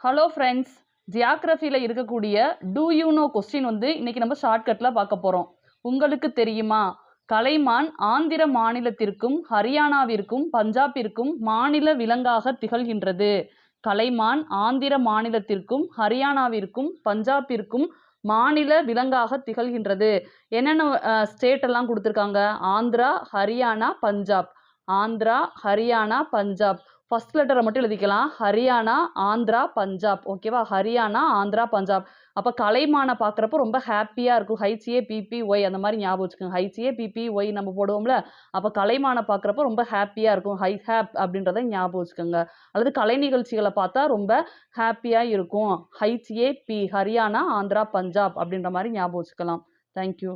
Hello friends, ஜியாகிரஃபியில் இருக்கக்கூடிய two you know question இன்னைக்கு நம்ம ஷார்ட்கட்டில் பார்க்க போகிறோம். உங்களுக்கு தெரியுமா, கலைமான் ஆந்திர மாநிலத்திற்கும் ஹரியானாவிற்கும் பஞ்சாபிற்கும் மாநில விலங்காக திகழ்கின்றது. கலைமான் ஆந்திர மாநிலத்திற்கும் ஹரியானாவிற்கும் பஞ்சாபிற்கும் மாநில விலங்காக திகழ்கின்றது. என்னென்ன ஸ்டேட் எல்லாம் கொடுத்துருக்காங்க? ஆந்திரா, ஹரியானா, பஞ்சாப். ஆந்திரா, ஹரியானா, பஞ்சாப். ஃபர்ஸ்ட் லெட்டரை மட்டும் எழுதிக்கலாம். ஹரியானா, ஆந்திரா, பஞ்சாப். ஓகேவா? ஹரியானா, ஆந்திரா, பஞ்சாப். அப்போ கலைமானை பார்க்குறப்போ ரொம்ப ஹாப்பியாக இருக்கும். HAPPY அந்த மாதிரி ஞாபகம் வச்சுக்கோங்க. HAPPY நம்ம போடுவோம்ல, அப்போ கலைமானை பார்க்குறப்போ ரொம்ப ஹாப்பியாக இருக்கும். ஹேப் அப்படின்றத ஞாபகம் வச்சுக்கோங்க. அல்லது கலை நிகழ்ச்சிகளை பார்த்தா ரொம்ப ஹாப்பியாக இருக்கும். HAP, ஹரியானா, ஆந்திரா, பஞ்சாப் அப்படின்ற மாதிரி ஞாபகம் வச்சுக்கலாம். தேங்க்யூ.